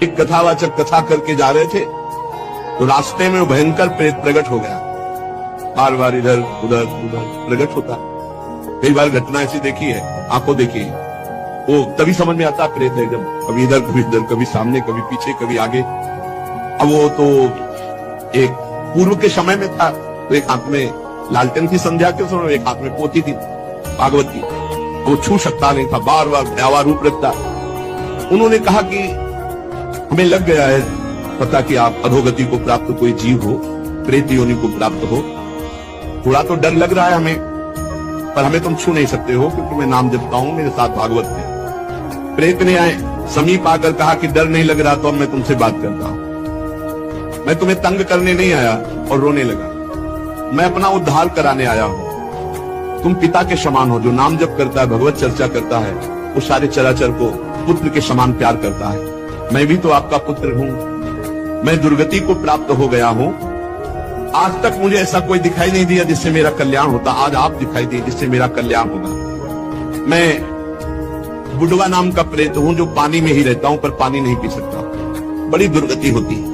एक कथावाचक कथा करके जा रहे थे तो रास्ते में वो भयंकर प्रेत प्रकट हो गया। बार बार इधर उधर उधर प्रकट होता। कई बार घटना ऐसी देखी है, आंखों देखी है, वो तभी समझ में आता प्रेत है जब कभी इधर कभी सामने कभी पीछे कभी आगे। अब वो तो एक पूर्व के समय में था तो एक हाथ में लालटेन थी संध्या के समय, एक हाथ में पोथी थी भागवत की, वो छू सकता नहीं था, बार बार भयावह रूप रखता। उन्होंने कहा कि हमें लग गया है पता कि आप अधोगति को प्राप्त कोई जीव हो, प्रेत योनि को प्राप्त हो, थोड़ा तो डर लग रहा है हमें, पर हमें तुम छू नहीं सकते हो क्योंकि मैं नाम जपता हूं, मेरे साथ भागवत है। प्रेत ने आए समीप आकर कहा कि डर नहीं लग रहा तो अब मैं तुमसे बात करता हूं, मैं तुम्हें तंग करने नहीं आया। और रोने लगा, मैं अपना उद्धार कराने आया हूं। तुम पिता के समान हो, जो नाम जप करता है, भगवत चर्चा करता है, वो सारे चराचर को पुत्र के समान प्यार करता है। मैं भी तो आपका पुत्र हूं, मैं दुर्गति को प्राप्त हो गया हूं। आज तक मुझे ऐसा कोई दिखाई नहीं दिया जिससे मेरा कल्याण होता, आज आप दिखाई दिए जिससे मेरा कल्याण होगा। मैं बुडवा नाम का प्रेत हूं जो पानी में ही रहता हूं पर पानी नहीं पी सकता, बड़ी दुर्गति होती है।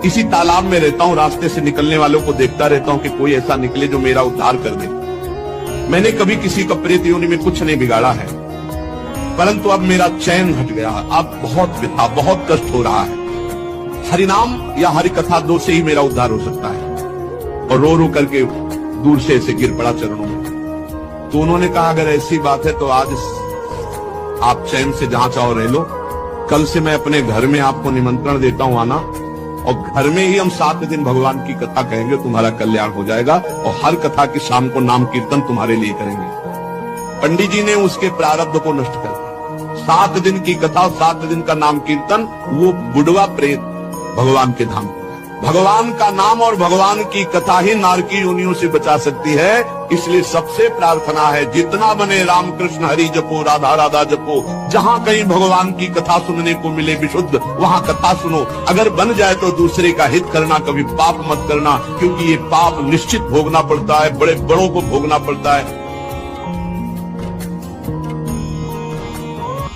इसी तालाब में रहता हूं, रास्ते से निकलने वालों को देखता रहता हूं कि कोई ऐसा निकले जो मेरा उद्धार कर दे। मैंने कभी किसी का प्रेत योनि में कुछ नहीं बिगाड़ा है, परंतु अब मेरा चैन हट गया, अब बहुत व्यथा बहुत कष्ट हो रहा है। हरिनाम या हरि कथा दो से ही मेरा उद्धार हो सकता है। और रो रो करके दूर से ऐसे गिर पड़ा चरणों में। तो उन्होंने कहा अगर ऐसी बात है तो आज आप चैन से जहां चाहो रह लो, कल से मैं अपने घर में आपको निमंत्रण देता हूं आना, और घर में ही हम 7 दिन भगवान की कथा कहेंगे, तुम्हारा कल्याण हो जाएगा। और हर कथा की शाम को नाम कीर्तन तुम्हारे लिए करेंगे। पंडित जी ने उसके प्रारब्ध को नष्ट कर दिया। 7 दिन की कथा, 7 दिन का नाम कीर्तन, वो बुढ़वा प्रेत भगवान के धाम। भगवान का नाम और भगवान की कथा ही नारकी योनियों से बचा सकती है। इसलिए सबसे प्रार्थना है जितना बने राम कृष्ण हरि जपो, राधा राधा जपो। जहां कहीं भगवान की कथा सुनने को मिले विशुद्ध, वहां कथा सुनो। अगर बन जाए तो दूसरे का हित करना, कभी पाप मत करना, क्योंकि ये पाप निश्चित भोगना पड़ता है, बड़े बड़ों को भोगना पड़ता है।